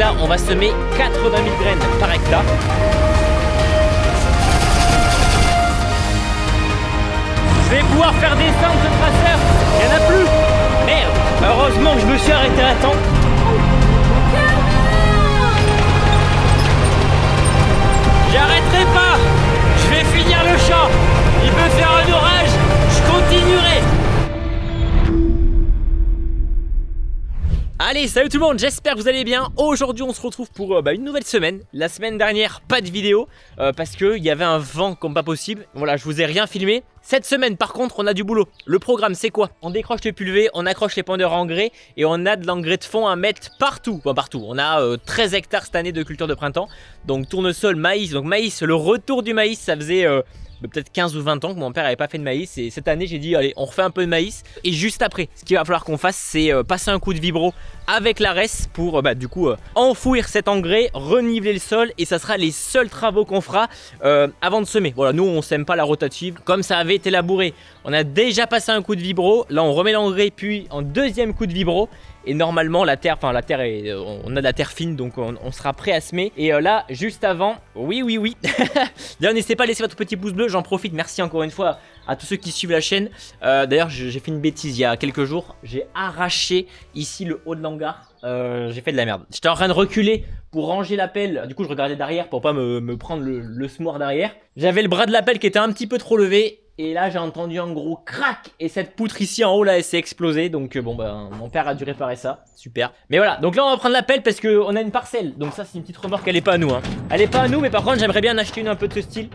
là, on va semer 80 000 graines par hectare. Je vais pouvoir faire descendre ce traceur. Il n'y en a plus. Merde. Heureusement que je me suis arrêté à temps. J'arrêterai pas. Je vais finir le champ. Il peut faire un orage. Je continuerai. Allez, salut tout le monde, j'espère que vous allez bien. Aujourd'hui on se retrouve pour une nouvelle semaine. La semaine dernière, pas de vidéo parce qu'il y avait un vent comme pas possible. Voilà, je vous ai rien filmé. Cette semaine par contre on a du boulot. Le programme c'est quoi? On décroche les pulvées, on accroche les pondeurs à engrais et on a de l'engrais de fond à mettre partout. Bon, partout, on a 13 hectares cette année de culture de printemps. Donc tournesol, maïs, donc maïs, le retour du maïs, ça faisait... peut-être 15 ou 20 ans que mon père n'avait pas fait de maïs et cette année j'ai dit allez on refait un peu de maïs et juste après ce qu'il va falloir qu'on fasse c'est passer un coup de vibro avec la RES pour du coup enfouir cet engrais, reniveler le sol et ça sera les seuls travaux qu'on fera avant de semer. Voilà, nous on sème pas la rotative comme ça avait été labouré. On a déjà passé un coup de vibro, là on remet l'engrais puis en deuxième coup de vibro. Et normalement la terre, on a de la terre fine donc on sera prêt à semer. Et là juste avant, oui d'ailleurs n'hésitez pas à laisser votre petit pouce bleu, j'en profite, merci encore une fois à tous ceux qui suivent la chaîne. D'ailleurs j'ai fait une bêtise il y a quelques jours, j'ai arraché ici le haut de l'hangar, j'ai fait de la merde. J'étais en train de reculer pour ranger la pelle, du coup je regardais derrière pour pas me prendre le semoir derrière. J'avais le bras de la pelle qui était un petit peu trop levé. Et là j'ai entendu un gros crack et cette poutre ici en haut là elle s'est explosée. Donc mon père a dû réparer ça, super. Mais voilà, donc là on va prendre la pelle parce qu'on a une parcelle. Donc ça c'est une petite remorque, elle est pas à nous hein. Elle est pas à nous mais par contre j'aimerais bien en acheter une un peu de ce style.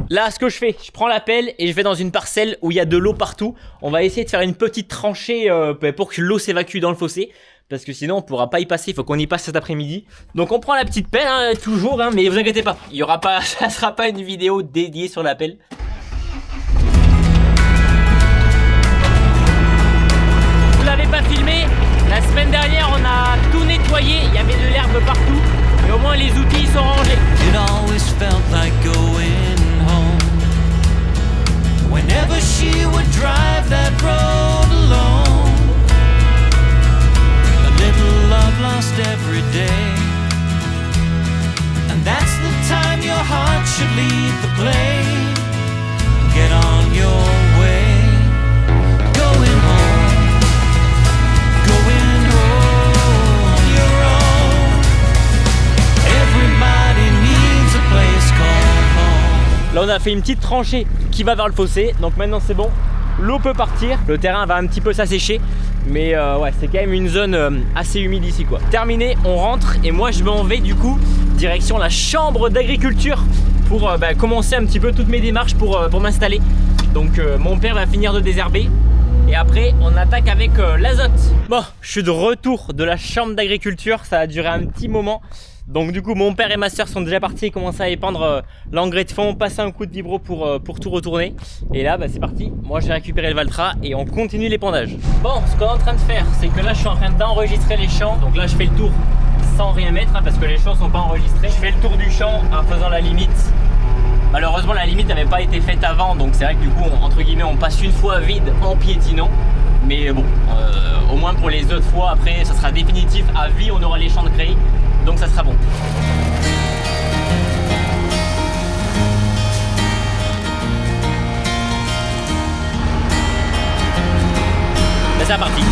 Là ce que je fais, je prends la pelle et je vais dans une parcelle où il y a de l'eau partout. On va essayer de faire une petite tranchée pour que l'eau s'évacue dans le fossé. Parce que sinon on pourra pas y passer, il faut qu'on y passe cet après-midi. Donc on prend la petite pelle hein, toujours hein, mais vous inquiétez pas, il y aura pas, ça sera pas une vidéo dédiée sur la pelle. Vous l'avez pas filmé, la semaine dernière on a tout nettoyé, il y avait de l'herbe partout. Mais au moins les outils sont rangés. It always felt like going home. Whenever she would drive that road alone. Love lost every day, and that's the time your heart should lead the play. Get on your way, going home your own. Everybody needs a place called home. Là on a fait une petite tranchée qui va vers le fossé, donc maintenant c'est bon. L'eau peut partir, le terrain va un petit peu s'assécher. Mais ouais, c'est quand même une zone assez humide ici quoi. Terminé, on rentre et moi je m'en vais du coup direction la chambre d'agriculture pour commencer un petit peu toutes mes démarches pour m'installer. Donc mon père va finir de désherber et après on attaque avec l'azote. Bon, je suis de retour de la chambre d'agriculture, ça a duré un petit moment. Donc du coup mon père et ma soeur sont déjà partis, commencent à épandre l'engrais de fond, passer un coup de vibro pour tout retourner. Et là c'est parti, moi je vais récupérer le Valtra et on continue l'épandage. Bon, ce qu'on est en train de faire c'est que là je suis en train d'enregistrer les champs. Donc là je fais le tour sans rien mettre hein, parce que les champs sont pas enregistrés. Je fais le tour du champ en faisant la limite. Malheureusement la limite n'avait pas été faite avant, donc c'est vrai que du coup entre guillemets on passe une fois vide en piétinant. Mais bon, au moins pour les autres fois après ça sera définitif, à vie on aura les champs de créés. Donc ça sera bon. Ben, c'est parti.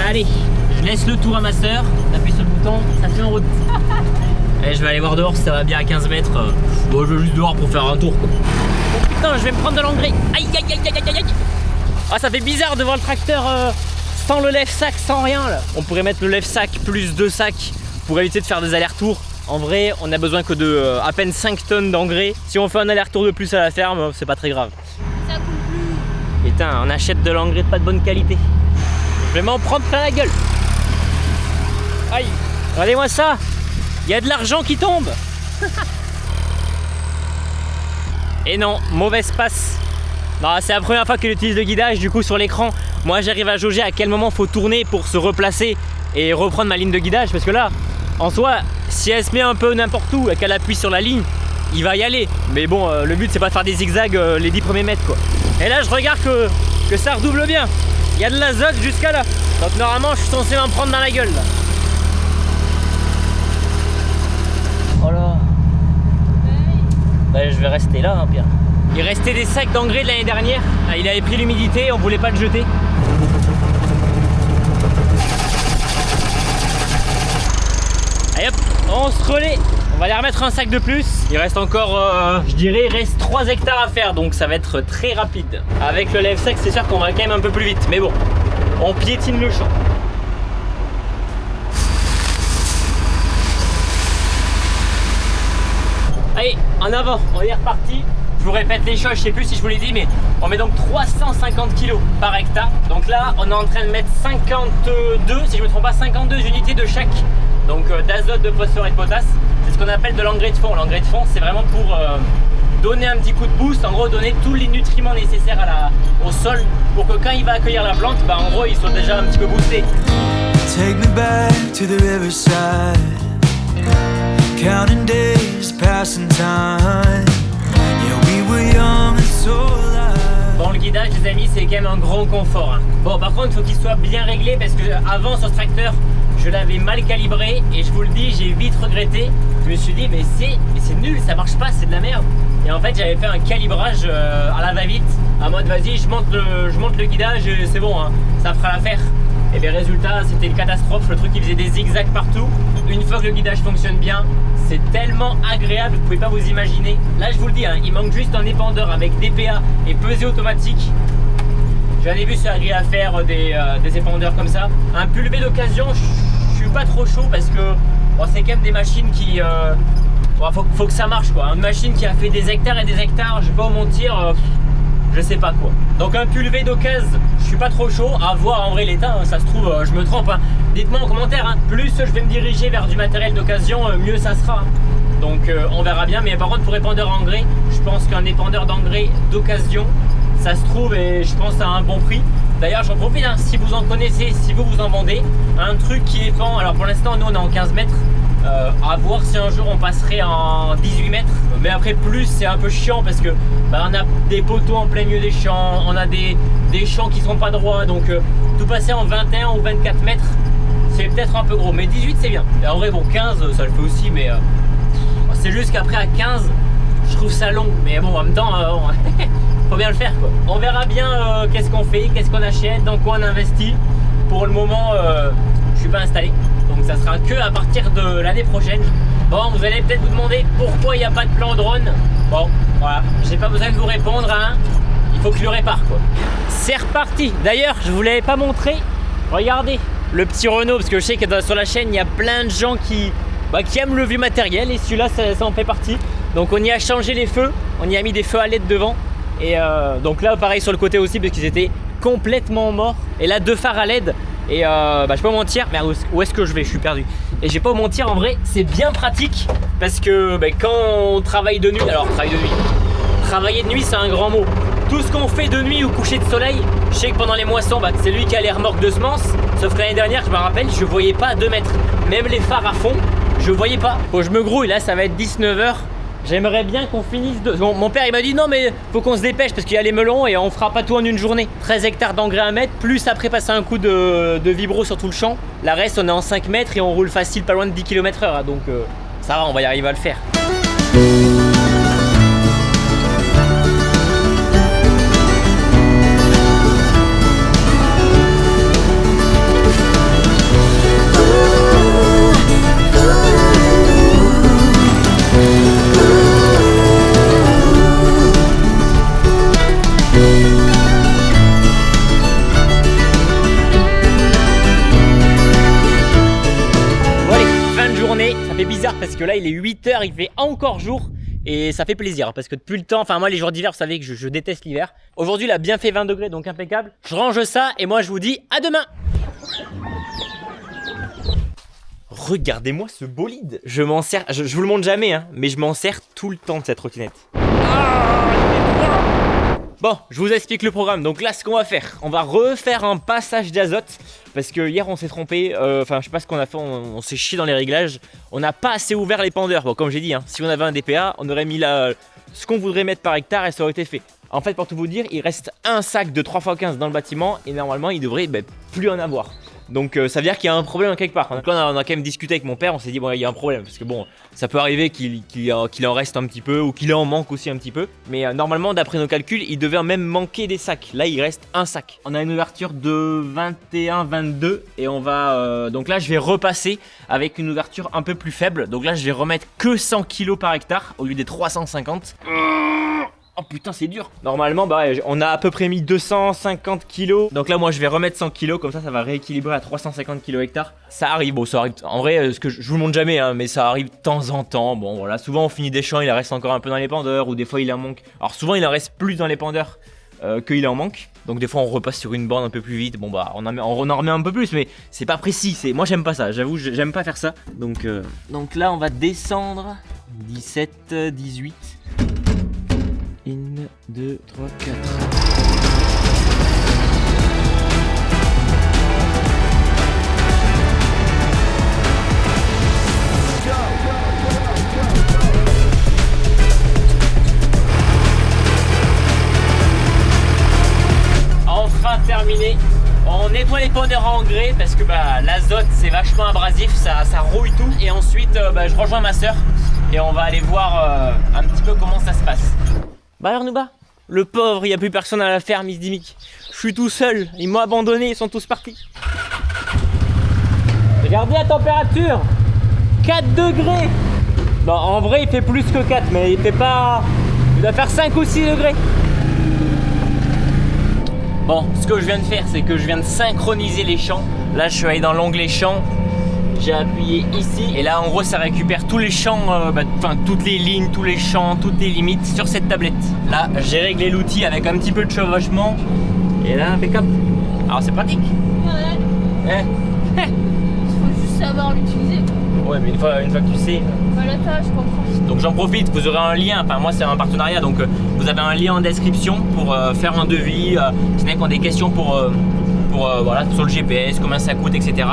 Allez, je laisse le tour à ma soeur. J'appuie sur le bouton, ça fait en route. Allez, je vais aller voir dehors si ça va bien à 15 mètres. Bon, je vais juste dehors pour faire un tour. Oh putain, je vais me prendre de l'engrais. Aïe aïe aïe aïe aïe aïe. Ah, ça fait bizarre de voir le tracteur sans le lève-sac, sans rien là. On pourrait mettre le lève-sac plus 2 sacs pour éviter de faire des allers-retours. En vrai, on a besoin que de à peine 5 tonnes d'engrais. Si on fait un aller-retour de plus à la ferme, c'est pas très grave. Ça coule plus. Putain, on achète de l'engrais de pas de bonne qualité. Je vais m'en prendre plein la gueule. Aïe, regardez-moi ça. Il y a de l'argent qui tombe. Et non, mauvaise passe. Non, c'est la première fois qu'il utilise le guidage, du coup sur l'écran, moi j'arrive à jauger à quel moment faut tourner pour se replacer et reprendre ma ligne de guidage, parce que là, en soi, si elle se met un peu n'importe où et qu'elle appuie sur la ligne, il va y aller. Mais bon, le but c'est pas de faire des zigzags les 10 premiers mètres quoi. Et là je regarde que ça redouble bien. Il y a de l'azote jusqu'à là. Donc normalement je suis censé m'en prendre dans la gueule là. Oh là. Bah, je vais rester là, hein, Pierre. Il restait des sacs d'engrais de l'année dernière. Il avait pris l'humidité, on voulait pas le jeter. Allez hop, on se relaie. On va aller remettre un sac de plus. Il reste encore, je dirais, il reste 3 hectares à faire. Donc ça va être très rapide. Avec le lève-sec, c'est sûr qu'on va quand même un peu plus vite. Mais bon, on piétine le champ. Allez, en avant, on est reparti. Je vous répète les choses, je sais plus si je vous l'ai dit, mais on met donc 350 kg par hectare. Donc là, on est en train de mettre 52, si je me trompe pas, 52 unités de chaque. Donc d'azote, de phosphore et de potasse. C'est ce qu'on appelle de l'engrais de fond. L'engrais de fond, c'est vraiment pour donner un petit coup de boost, en gros donner tous les nutriments nécessaires au sol pour que quand il va accueillir la plante, bah, en gros, il soit déjà un petit peu boosté. Take me back to the riverside. Counting days, passing time. Yeah, we were young and so alive. Bon, le guidage, les amis, c'est quand même un grand confort. Hein. Bon, par contre, il faut qu'il soit bien réglé parce que avant sur ce tracteur, je l'avais mal calibré et je vous le dis, j'ai vite regretté. Je me suis dit, mais c'est nul, ça marche pas, c'est de la merde. Et en fait, j'avais fait un calibrage à la va-vite, en mode vas-y, je monte le guidage, c'est bon, hein, ça fera l'affaire. Et bien résultat, c'était une catastrophe, le truc il faisait des zigzags partout. Une fois que le guidage fonctionne bien, c'est tellement agréable, vous pouvez pas vous imaginer. Là je vous le dis, hein, il manque juste un épandeur avec DPA et pesée automatique. J'en ai vu sur la grille à faire des épandeurs comme ça. Un pulvé d'occasion, je suis pas trop chaud parce que bon, c'est quand même des machines qui... faut que ça marche quoi. Une machine qui a fait des hectares et des hectares, je vais pas vous mentir... je sais pas quoi. Donc un pulvé d'occasion, je suis pas trop chaud. À voir en vrai l'état, hein, ça se trouve, je me trompe. Hein. Dites-moi en commentaire, hein. Plus je vais me diriger vers du matériel d'occasion, mieux ça sera. Donc on verra bien. Mais par contre pour épandeur engrais, je pense qu'un épandeur d'engrais d'occasion, ça se trouve et je pense à un bon prix. D'ailleurs j'en profite, hein, si vous en connaissez, si vous en vendez, un truc qui épand. Alors pour l'instant nous on est en 15 mètres. À voir si un jour on passerait en 18 mètres. Mais après plus c'est un peu chiant parce que bah, on a des poteaux en plein milieu des champs, on a des champs qui sont pas droits. Donc tout passer en 21 ou 24 mètres c'est peut-être un peu gros. Mais 18 c'est bien. Et en vrai bon 15 ça le fait aussi. Mais c'est juste qu'après à 15 je trouve ça long. Mais bon en même temps faut bien le faire quoi. On verra bien qu'est-ce qu'on fait, qu'est-ce qu'on achète, dans quoi on investit. Pour le moment je suis pas installé. Donc ça sera que à partir de l'année prochaine. Bon, vous allez peut-être vous demander pourquoi il n'y a pas de plan drone. Bon, voilà, j'ai pas besoin de vous répondre, hein. Il faut que je le répare quoi. C'est reparti. D'ailleurs, je vous l'avais pas montré. Regardez le petit Renault, parce que je sais que sur la chaîne, il y a plein de gens qui aiment le vieux matériel et celui-là, ça en fait partie. Donc on y a changé les feux, on y a mis des feux à LED devant. Et donc là, pareil sur le côté aussi, parce qu'ils étaient complètement morts. Et là, 2 phares à LED. Et je peux pas mentir, merde, où est-ce que je vais? Je suis perdu. Et je vais pas vous mentir, en vrai, c'est bien pratique parce que quand on travaille de nuit, alors travailler de nuit, c'est un grand mot. Tout ce qu'on fait de nuit ou coucher de soleil, je sais que pendant les moissons, c'est lui qui a les remorques de semences. Sauf que l'année dernière, je me rappelle, je voyais pas à 2 mètres. Même les phares à fond, je voyais pas. Faut que je me grouille, là, ça va être 19h. J'aimerais bien qu'on finisse de... Bon, mon père il m'a dit non mais faut qu'on se dépêche parce qu'il y a les melons et on fera pas tout en une journée. 13 hectares d'engrais à mettre, plus après passer un coup de vibro sur tout le champ. La reste on est en 5 mètres et on roule facile pas loin de 10 km/h. Donc ça va, on va y arriver à le faire. Ça fait bizarre parce que là il est 8h, il fait encore jour et ça fait plaisir parce que depuis le temps, enfin moi les jours d'hiver vous savez que je déteste l'hiver. Aujourd'hui il a bien fait 20 degrés donc impeccable. Je range ça et moi je vous dis à demain. Regardez-moi ce bolide. Je m'en sers, je vous le montre jamais hein, mais je m'en sers tout le temps de cette trottinette. Bon, je vous explique le programme. Donc là, ce qu'on va faire, on va refaire un passage d'azote parce que hier on s'est trompé. Enfin, je sais pas ce qu'on a fait. On s'est chié dans les réglages. On n'a pas assez ouvert l'épandeur. Bon, comme j'ai dit, hein, si on avait un DPA, on aurait mis là ce qu'on voudrait mettre par hectare et ça aurait été fait. En fait, pour tout vous dire, il reste un sac de 3x15 dans le bâtiment et normalement, il devrait plus en avoir. Donc ça veut dire qu'il y a un problème quelque part. Donc là on a quand même discuté avec mon père, on s'est dit bon il y a un problème. Parce que bon ça peut arriver qu'il en reste un petit peu ou qu'il en manque aussi un petit peu. Mais normalement d'après nos calculs il devait même manquer des sacs. Là il reste un sac. On a une ouverture de 21-22 et on va... donc là je vais repasser avec une ouverture un peu plus faible. Donc là je vais remettre que 100 kg par hectare au lieu des 350. Oh putain c'est dur. Normalement on a à peu près mis 250 kg. Donc là moi je vais remettre 100 kg. Comme ça va rééquilibrer à 350 kg hectare. Ça arrive, bon ça arrive. En vrai ce que je vous le montre jamais hein, mais ça arrive de temps en temps. Bon voilà, souvent on finit des champs, il en reste encore un peu dans les pendeurs. Ou des fois il en manque. Alors souvent il en reste plus dans les pendeurs qu'il en manque. Donc des fois on repasse sur une borne un peu plus vite. Bon on en remet un peu plus. Mais c'est pas précis, moi j'aime pas ça. J'avoue j'aime pas faire ça. Donc là on va descendre 17, 18. 1, 2, 3, 4. Enfin terminé. On nettoie les pondeurs à engrais parce que l'azote c'est vachement abrasif, ça rouille tout. Et ensuite je rejoins ma soeur et on va aller voir un petit peu comment ça se passe. Bah alors Nouba, le pauvre, il n'y a plus personne à la ferme, il se dit Mick, je suis tout seul, ils m'ont abandonné, ils sont tous partis. Regardez la température, 4 degrés. Non, en vrai il fait plus que 4, mais il fait pas... Il doit faire 5 ou 6 degrés. Bon, ce que je viens de faire, c'est que je viens de synchroniser les champs. Là je suis allé dans l'onglet champs. J'ai appuyé ici et là en gros ça récupère tous les champs, toutes les lignes, tous les champs, toutes les limites sur cette tablette. Là j'ai réglé l'outil avec un petit peu de chevauchement et là impeccable. Alors c'est pratique. Ouais. Il faut juste savoir l'utiliser. Ouais mais une fois que tu sais. Voilà ça je comprends. Donc j'en profite, vous aurez un lien, enfin moi c'est un partenariat donc vous avez un lien en description pour faire un devis. Si les mecs ont des questions pour voilà, sur le GPS, combien ça coûte, etc.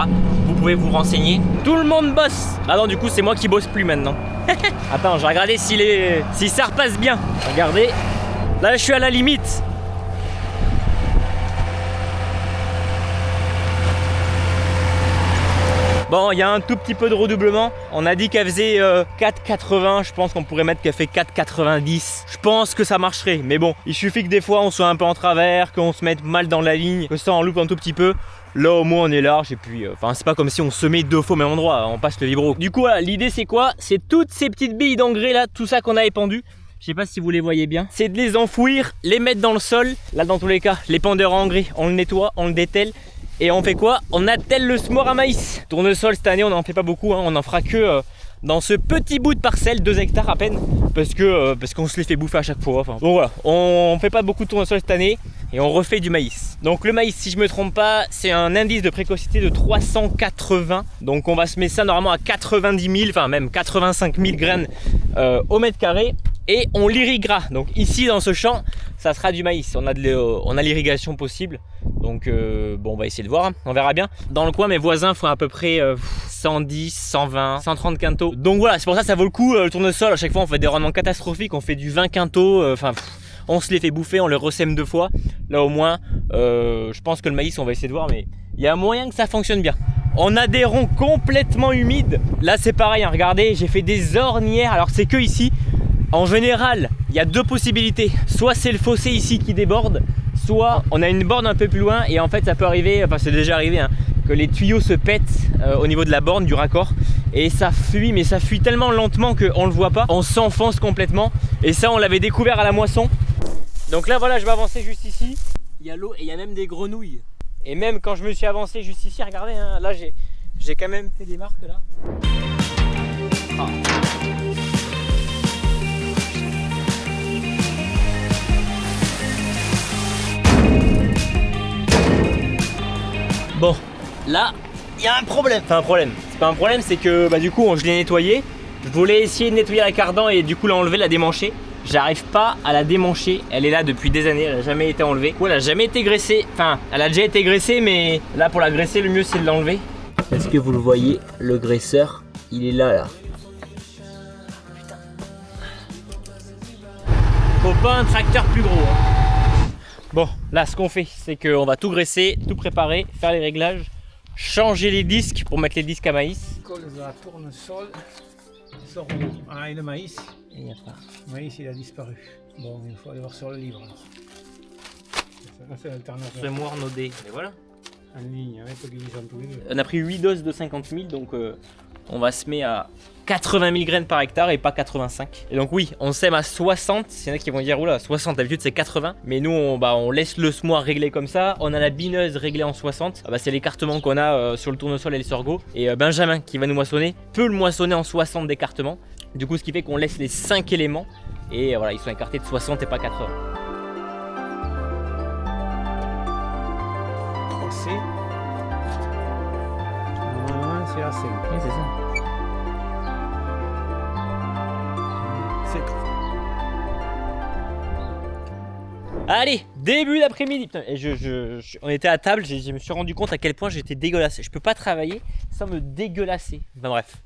Vous pouvez vous renseigner. Tout le monde bosse. Ah non, du coup, c'est moi qui bosse plus maintenant. Attends, je vais regarder si ça repasse bien. Regardez. Là, je suis à la limite. Bon, il y a un tout petit peu de redoublement. On a dit qu'elle faisait 4,80. Je pense qu'on pourrait mettre qu'elle fait 4,90. Je pense que ça marcherait. Mais bon, il suffit que des fois on soit un peu en travers, qu'on se mette mal dans la ligne, que ça en loupe un tout petit peu. Là au moins on est large et puis c'est pas comme si on se met deux fois au même endroit, on passe le vibro. Du coup voilà, l'idée c'est quoi? C'est toutes ces petites billes d'engrais là, tout ça qu'on a épandu. Je sais pas si vous les voyez bien. C'est de les enfouir, les mettre dans le sol. Là dans tous les cas, les pendeurs à engrais, on le nettoie, on le dételle. Et on fait quoi? On attelle le smore à maïs. Tournesol cette année on n'en fait pas beaucoup, hein. On en fera que dans ce petit bout de parcelle, 2 hectares à peine. Parce qu'on se les fait bouffer à chaque fois. Enfin, bon voilà, on fait pas beaucoup de tournesol cette année. Et on refait du maïs. Donc le maïs, si je me trompe pas, c'est un indice de précocité de 380. Donc on va se mettre ça normalement à 90 000, enfin même 85 000 graines au mètre carré. Et on l'irriguera. Donc ici dans ce champ, ça sera du maïs. On a l'irrigation possible. Donc bon, on va essayer de voir, hein. On verra bien. Dans le coin, mes voisins font à peu près 110, 120, 130 quintaux. Donc voilà, c'est pour ça que ça vaut le coup le tournesol. À chaque fois, on fait des rendements catastrophiques. On fait du 20 quintaux. On se les fait bouffer, on les ressème 2 fois. Là au moins, je pense que le maïs, on va essayer de voir, mais il y a moyen que ça fonctionne bien. On a des ronds complètement humides. Là c'est pareil, hein. Regardez, j'ai fait des ornières. Alors c'est que ici. En général, il y a 2 possibilités. Soit c'est le fossé ici qui déborde, soit on a une borne un peu plus loin et en fait ça peut arriver, enfin c'est déjà arrivé, hein, que les tuyaux se pètent au niveau de la borne du raccord et ça fuit, mais ça fuit tellement lentement qu'on le voit pas, on s'enfonce complètement et ça on l'avait découvert à la moisson. Donc là voilà, je vais avancer juste ici, il y a l'eau et il y a même des grenouilles. Et même quand je me suis avancé juste ici, regardez, hein, là j'ai quand même fait des marques là. Ah. Bon, là, il y a un problème. Enfin un problème, c'est pas un problème, c'est que du coup je l'ai nettoyé. Je voulais essayer de nettoyer la cardan et du coup l'enlever, la démancher. J'arrive pas à la démancher, elle est là depuis des années, elle a jamais été enlevée. Elle a jamais été graissée, enfin elle a déjà été graissée mais là pour la graisser le mieux c'est de l'enlever. Est-ce que vous le voyez, le graisseur, il est là. Putain. Faut pas un tracteur plus gros. Hein. Bon, là ce qu'on fait, c'est qu'on va tout graisser, tout préparer, faire les réglages, changer les disques pour mettre les disques à maïs. Colle la tournesol, sort et le maïs. Il n'y a pas. Le maïs il a disparu. Bon, il faut aller voir sur le livre. Ça c'est l'alternative. Mémoire nodé. Et voilà. En ligne, avec le glissant tous les deux. On a pris 8 doses de 50 000, donc on va se mettre à 80 000 graines par hectare et pas 85. Et donc oui, on sème à 60. Il y en a qui vont dire, oula, 60, d'habitude c'est 80. Mais nous, on laisse le semoir réglé comme ça. On a la bineuse réglée en 60. Ah bah, c'est l'écartement qu'on a sur le tournesol et le sorgho. Et Benjamin, qui va nous moissonner, peut le moissonner en 60 d'écartement. Du coup, ce qui fait qu'on laisse les 5 éléments. Et voilà, ils sont écartés de 60 et pas 80. C'est normalement c'est la 5. Oui, c'est ça. C'est tout. Allez, début d'après-midi. Putain, et on était à table, je me suis rendu compte à quel point j'étais dégueulasse. Je peux pas travailler sans me dégueulasser. Enfin bref.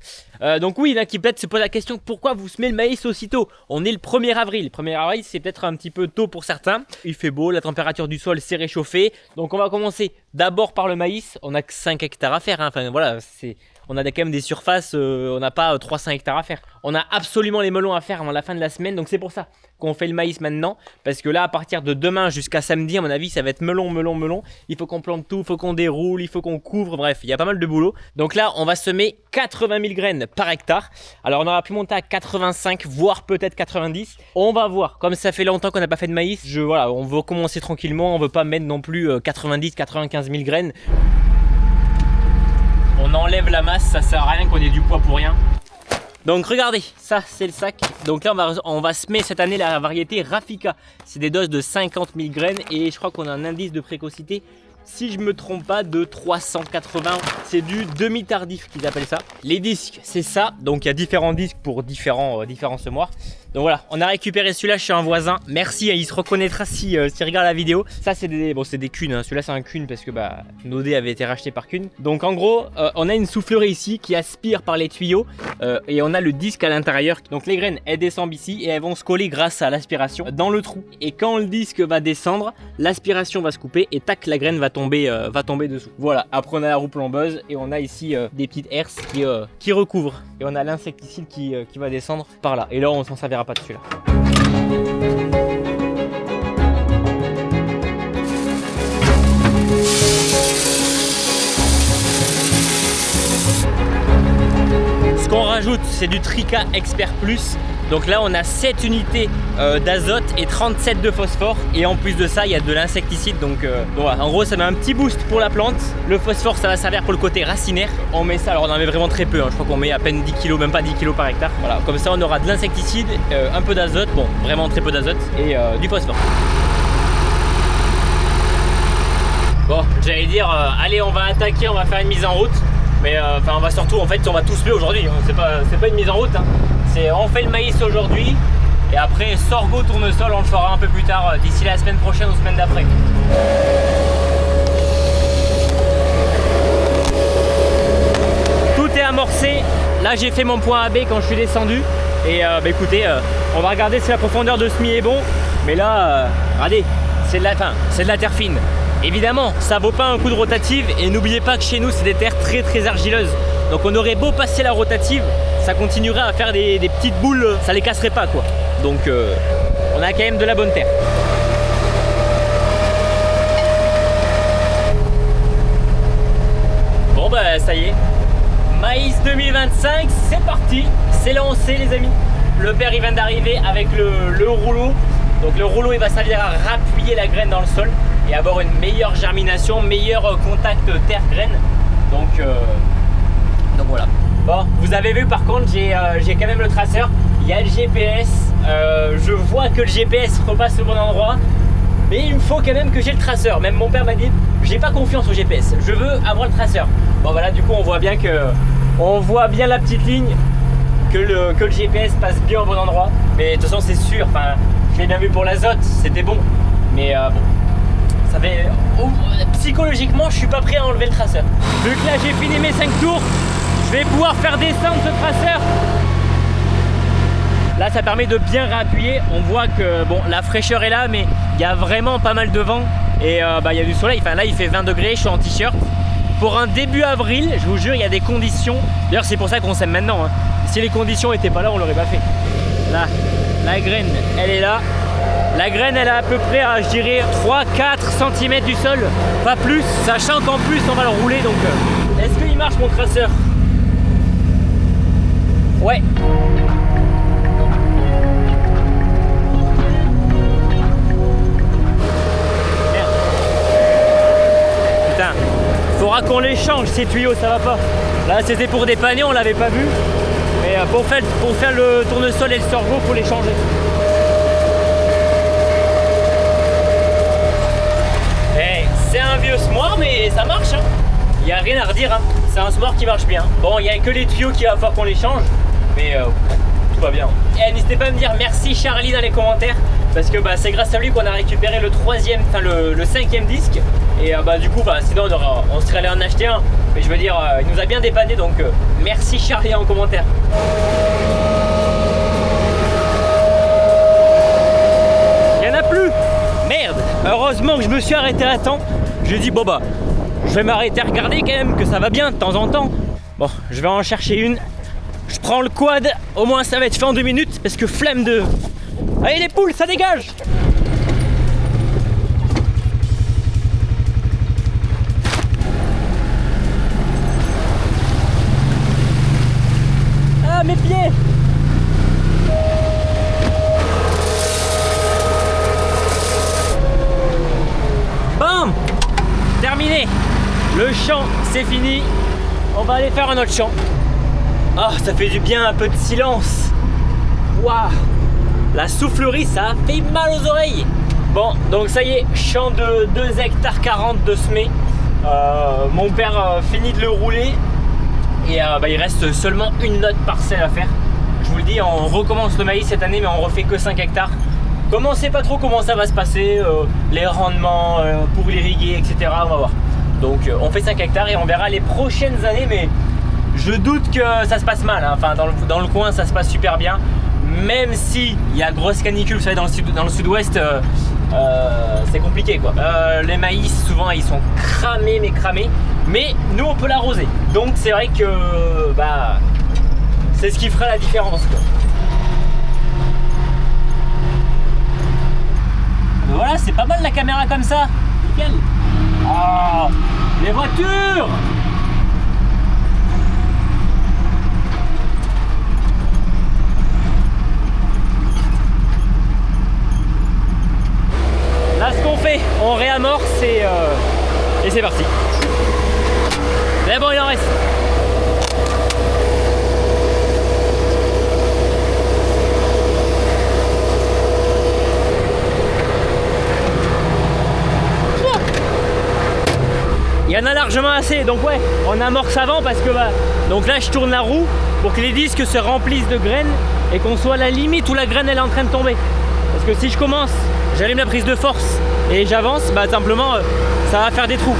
Donc oui, il y en a qui peut-être se posent la question, pourquoi vous semez le maïs aussitôt? On est le 1er avril. Le 1er avril, c'est peut-être un petit peu tôt pour certains. Il fait beau, la température du sol s'est réchauffée. Donc on va commencer d'abord par le maïs. On a que 5 hectares à faire. Hein. Enfin voilà, on a quand même des surfaces, on n'a pas 300 hectares à faire. On a absolument les melons à faire avant la fin de la semaine. Donc c'est pour ça qu'on fait le maïs maintenant. Parce que là, à partir de demain jusqu'à samedi, à mon avis, ça va être melon, melon, melon. Il faut qu'on plante tout, il faut qu'on déroule, il faut qu'on couvre. Bref, il y a pas mal de boulot. Donc là, on va semer 80 000 graines par hectare. Alors on aura pu monter à 85, voire peut-être 90. On va voir. Comme ça fait longtemps qu'on n'a pas fait de maïs, voilà, on veut commencer tranquillement. On veut pas mettre non plus 90, 95 000 graines. On enlève la masse, ça sert à rien qu'on ait du poids pour rien. Donc regardez, ça c'est le sac. Donc là on va semer cette année la variété Rafika. C'est des doses de 50 000 graines et je crois qu'on a un indice de précocité, si je me trompe pas, de 380. C'est du demi-tardif qu'ils appellent ça. Les disques, c'est ça. Donc il y a différents disques pour différents semoirs. Donc voilà, on a récupéré celui-là chez un voisin. Merci, il se reconnaîtra s'il regarde la vidéo. Ça c'est des Kuhn, hein. Celui-là c'est un Kuhn parce que Nodé avait été racheté par Kuhn. Donc en gros, on a une soufflerie ici qui aspire par les tuyaux et on a le disque à l'intérieur. Donc les graines, elles descendent ici et elles vont se coller grâce à l'aspiration dans le trou. Et quand le disque va descendre, l'aspiration va se couper et tac, la graine va tomber dessous. Voilà, après on a la roue plombeuse et on a ici des petites herses qui recouvrent. Et on a l'insecticide qui va descendre par là. Et là on s'en servira pas de celui-là. Ce qu'on rajoute, c'est du Trika Expert Plus. Donc là on a 7 unités d'azote et 37 de phosphore. Et en plus de ça il y a de l'insecticide. Donc voilà, en gros ça met un petit boost pour la plante. Le phosphore ça va servir pour le côté racinaire. On met ça, alors on en met vraiment très peu, hein. Je crois qu'on met à peine 10 kg, même pas 10 kg par hectare. Voilà, comme ça on aura de l'insecticide, un peu d'azote, bon vraiment très peu d'azote et du phosphore. Bon, j'allais dire allez on va attaquer, on va faire une mise en route. Mais enfin on va surtout, en fait on va tout semer aujourd'hui, hein. C'est pas une mise en route, hein. On fait le maïs aujourd'hui et après sorgho, tournesol on le fera un peu plus tard, d'ici la semaine prochaine ou semaine d'après. Tout est amorcé, là j'ai fait mon point AB quand je suis descendu et écoutez, on va regarder si la profondeur de semis est bon, mais là regardez, c'est de la terre fine. Évidemment ça vaut pas un coup de rotative et n'oubliez pas que chez nous c'est des terres très très argileuses. Donc on aurait beau passer la rotative, ça continuerait à faire des petites boules, ça les casserait pas quoi. Donc on a quand même de la bonne terre. Bon bah ça y est, maïs 2025, c'est parti, c'est lancé les amis. Le père il vient d'arriver avec le rouleau. Donc le rouleau il va servir à rappuyer la graine dans le sol et avoir une meilleure germination, meilleur contact terre-graine. Donc voilà. Bon, vous avez vu par contre, j'ai quand même le traceur. Il y a le GPS. Je vois que le GPS repasse au bon endroit. Mais il me faut quand même que j'ai le traceur. Même mon père m'a dit, j'ai pas confiance au GPS. Je veux avoir le traceur. Bon voilà, du coup on voit bien la petite ligne. Que le GPS passe bien au bon endroit. Mais de toute façon c'est sûr. Enfin, je l'ai bien vu pour l'azote, c'était bon. Mais bon. Ça fait... psychologiquement, je suis pas prêt à enlever le traceur. Vu que là j'ai fini mes 5 tours, je vais pouvoir faire descendre ce traceur. Là ça permet de bien réappuyer. On voit que bon, la fraîcheur est là, mais il y a vraiment pas mal de vent. Et il y a du soleil, enfin là il fait 20 degrés, je suis en t-shirt. Pour un début avril, je vous jure, il y a des conditions. D'ailleurs c'est pour ça qu'on sème maintenant, hein. Si les conditions n'étaient pas là, on l'aurait pas fait. Là, la graine, elle est là. La graine, elle est à peu près à, je dirais, 3-4 cm du sol, pas plus, sachant qu'en plus on va le rouler. Donc est-ce qu'il marche mon traceur? Ouais. Faudra qu'on les change ces tuyaux, ça va pas. Là c'était pour dépanner, on l'avait pas vu. Mais pour faire le tournesol et le servo, faut les changer. Hey, c'est un vieux Smore mais ça marche, hein. Il n'y a rien à redire, hein. C'est un Smore qui marche bien. Bon, il n'y a que les tuyaux qu'il va falloir qu'on les change. Mais tout va bien. Et n'hésitez pas à me dire merci Charlie dans les commentaires. Parce que c'est grâce à lui qu'on a récupéré le 5e disque. Et du coup sinon on serait allé en acheter un. Mais je veux dire, il nous a bien dépanné, donc merci Charlie en commentaire. Il n'y en a plus. Merde. Heureusement que je me suis arrêté à temps. Je dis bon je vais m'arrêter à regarder quand même que ça va bien de temps en temps. Bon, je vais en chercher une. Je prends le quad, au moins ça va être fait en 2 minutes. Parce que flemme de... Allez les poules, ça dégage! Ah, mes pieds! Bam! Terminé! Le champ, c'est fini. On va aller faire un autre champ. Ah, ça fait du bien, un peu de silence. Waouh! La soufflerie, ça a fait mal aux oreilles. Bon, donc ça y est, champ de 2 hectares 40 de semé. Mon père finit de le rouler. Et il reste seulement une autre parcelle à faire. Je vous le dis, on recommence le maïs cette année, mais on refait que 5 hectares. Comme on ne sait pas trop comment ça va se passer, les rendements pour l'irriguer, etc. On va voir. Donc on fait 5 hectares et on verra les prochaines années, mais je doute que ça se passe mal, hein. Enfin dans le coin ça se passe super bien. Même si il y a grosse canicule, vous savez, dans le sud-ouest, c'est compliqué quoi. Les maïs souvent ils sont cramés, mais nous on peut l'arroser. Donc c'est vrai que c'est ce qui fera la différence quoi. Mais voilà, c'est pas mal la caméra comme ça. Nickel. Oh, les voitures. Là ce qu'on fait, on réamorce et c'est parti. Mais bon, il en reste. Il y en a largement assez, donc ouais, on amorce avant parce que donc là je tourne la roue pour que les disques se remplissent de graines et qu'on soit à la limite où la graine elle est en train de tomber. Parce que si je commence, j'allume la prise de force et j'avance, simplement ça va faire des trous.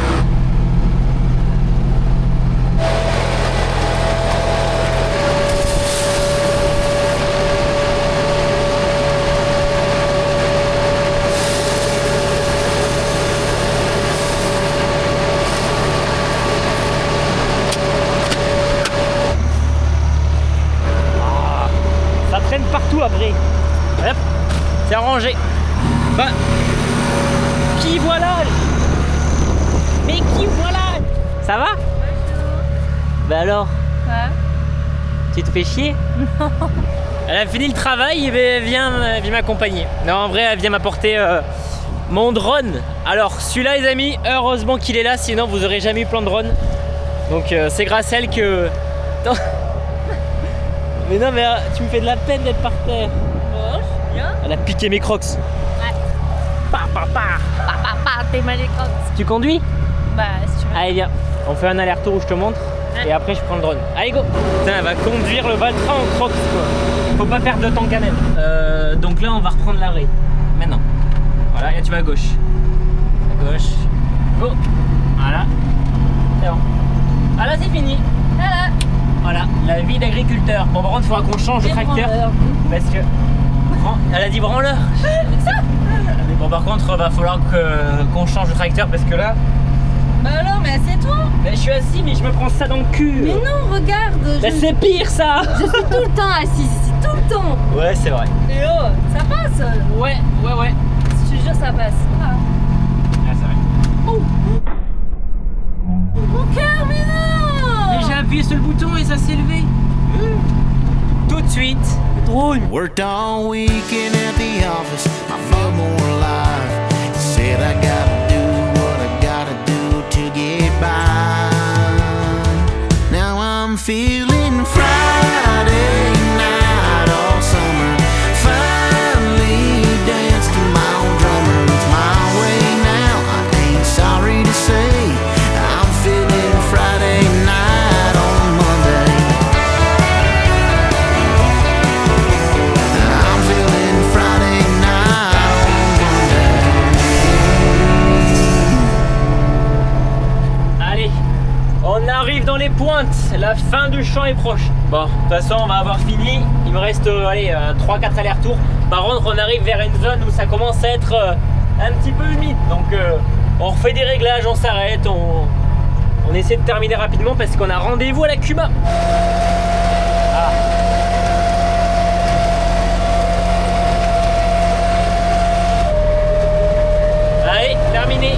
Partout après. Hop, c'est arrangé. Qui voilà? Mais qui voilà? Ça va? Bonjour. Alors? Ouais. Tu te fais chier? Non. Elle a fini le travail et viens m'accompagner. Non, en vrai, elle vient m'apporter mon drone. Alors, celui-là, les amis, heureusement qu'il est là, sinon vous aurez jamais eu plein de drone. Donc, c'est grâce à elle que... Non. Mais non, mais tu me fais de la peine d'être par terre. Oh, bien. Elle a piqué mes crocs. Ouais. T'es mal les crocs. Tu conduis? Si tu veux. Allez, viens. On fait un aller-retour où je te montre. Ouais. Et après, je prends le drone. Allez, go. Putain, elle va conduire le Valtra en crocs, quoi. Faut pas perdre de temps quand même. Donc là, on va reprendre l'arrêt. Maintenant. Voilà, et tu vas à gauche. À gauche. Go. Voilà. C'est bon. Ah là, c'est fini. Voilà. Voilà, la vie d'agriculteur. Bon, par contre, il faudra qu'on change de tracteur. Parce que. Elle a dit branleur. Mais bon, par contre, va falloir qu'on change de tracteur parce que là. Bah alors, mais assieds-toi. Bah, je suis assis, mais je me prends ça dans le cul. Mais non, regarde. Bah, c'est pire ça. Je suis tout le temps assise ici, tout le temps. Ouais, c'est vrai. Et oh, ça passe. Ouais. Je te jure, ça passe. Ah, c'est vrai. oh. Mon cœur, mais non. Mais j'ai appuyé sur le bouton et ça s'est levé. Tout de suite, drone. Worked all weekend at the office. I felt more alive. Said I gotta do what I gotta do to get by. Now I'm feeling Friday night all summer. Finally danced to my own drummer. It's my way now. I ain't sorry to say. I'm feeling Friday night on Monday. I'm feeling Friday night on Monday. Allez, on arrive dans les pointes. La fin du champ est proche. Bon, de toute façon, on va avoir fini. Il me reste 3-4 allers-retours. Par contre, on arrive vers une zone où ça commence à être un petit peu humide. Donc, on refait des réglages, on s'arrête. On essaie de terminer rapidement parce qu'on a rendez-vous à la Cuma. Ah. Allez, terminé.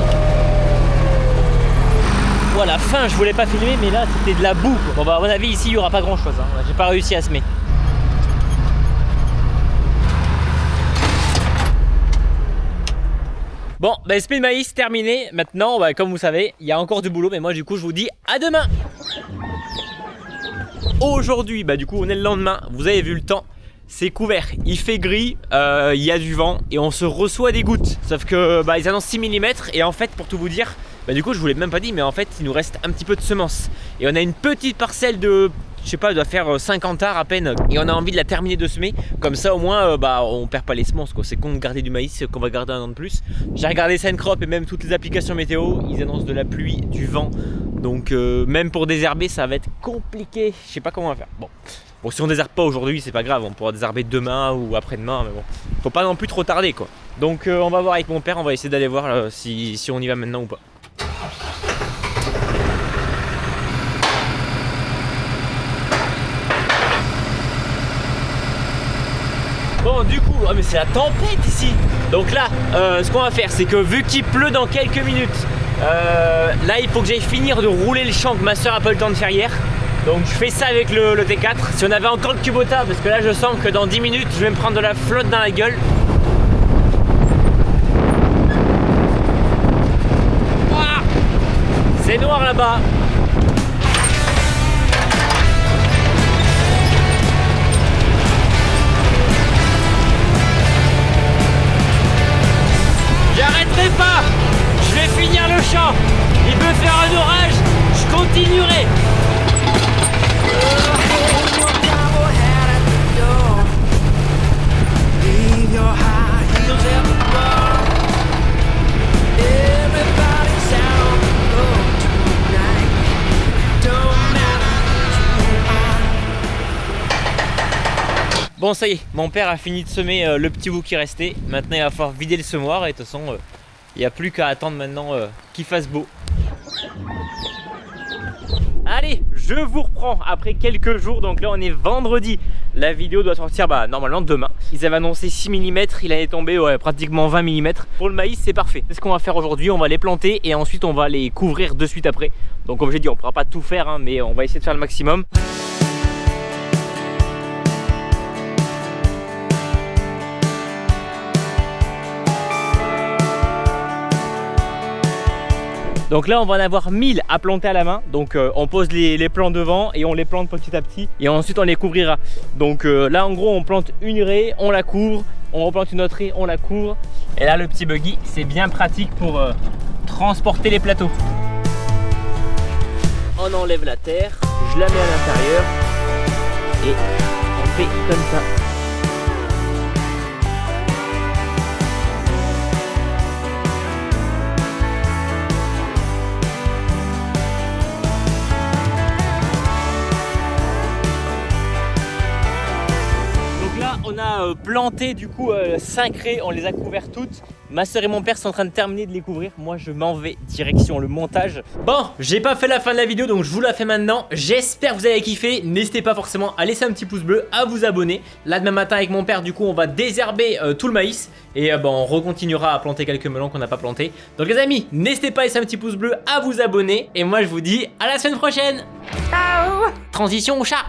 Voilà, fin, je voulais pas filmer, mais là c'était de la boue. Bon bah à mon avis ici il y aura pas grand chose, hein. J'ai pas réussi à semer. Bon, bah SP de maïs terminé. Maintenant, bah, comme vous savez, il y a encore du boulot, mais moi du coup je vous dis à demain. Aujourd'hui, bah du coup on est le lendemain, vous avez vu le temps. C'est couvert, il fait gris, il y a du vent et on se reçoit des gouttes. Sauf que bah, ils annoncent 6 mm et en fait pour tout vous dire, bah, du coup je vous l'ai même pas dit mais en fait il nous reste un petit peu de semences. Et on a une petite parcelle de, je sais pas, elle doit faire 50 arts à peine. Et on a envie de la terminer de semer, comme ça au moins bah, on perd pas les semences quoi. C'est con de garder du maïs qu'on va garder un an de plus. J'ai regardé Syncrop et même toutes les applications météo, ils annoncent de la pluie, du vent. Donc même pour désherber ça va être compliqué, je sais pas comment on va faire. Bon, si on désherbe pas aujourd'hui, c'est pas grave, on pourra désherber demain ou après-demain, mais bon, faut pas non plus trop tarder quoi. Donc on va voir avec mon père, on va essayer d'aller voir si on y va maintenant ou pas. Bon du coup, oh, mais c'est la tempête ici. Donc là, ce qu'on va faire, c'est que vu qu'il pleut dans quelques minutes, là il faut que j'aille finir de rouler le champ que ma soeur a pas eu le temps de faire hier. Donc je fais ça avec le T4. Si on avait encore le Kubota, parce que là je sens que dans 10 minutes je vais me prendre de la flotte dans la gueule. Ouah, c'est noir là-bas. J'arrêterai pas. Je vais finir le champ. Il peut faire un orage, je continuerai. Bon ça y est, mon père a fini de semer le petit bout qui restait. Maintenant il va falloir vider le semoir et de toute façon il n'y a plus qu'à attendre maintenant qu'il fasse beau. Allez, je vous reprends après quelques jours, donc là on est vendredi. La vidéo doit sortir normalement demain. Ils avaient annoncé 6 mm, il allait tomber pratiquement 20 mm. Pour le maïs c'est parfait. C'est ce qu'on va faire aujourd'hui, on va les planter et ensuite on va les couvrir de suite après. Donc comme j'ai dit on ne pourra pas tout faire hein, mais on va essayer de faire le maximum. Donc là on va en avoir 1000 à planter à la main. Donc on pose les plants devant et on les plante petit à petit et ensuite on les couvrira. Donc là en gros on plante une raie, on la couvre, on replante une autre raie, on la couvre. Et là le petit buggy c'est bien pratique pour transporter les plateaux. On enlève la terre, je la mets à l'intérieur et on fait comme ça. planté du coup 5 raies, on les a couvertes toutes. Ma soeur et mon père sont en train de terminer de les couvrir. Moi je m'en vais direction le montage. Bon, j'ai pas fait la fin de la vidéo donc je vous la fais maintenant. J'espère que vous avez kiffé. N'hésitez pas forcément à laisser un petit pouce bleu, à vous abonner. Là demain matin avec mon père du coup on va désherber tout le maïs. Et on recontinuera à planter quelques melons qu'on n'a pas plantés. Donc les amis, n'hésitez pas à laisser un petit pouce bleu, à vous abonner. Et moi je vous dis à la semaine prochaine. Ciao. Transition au chat.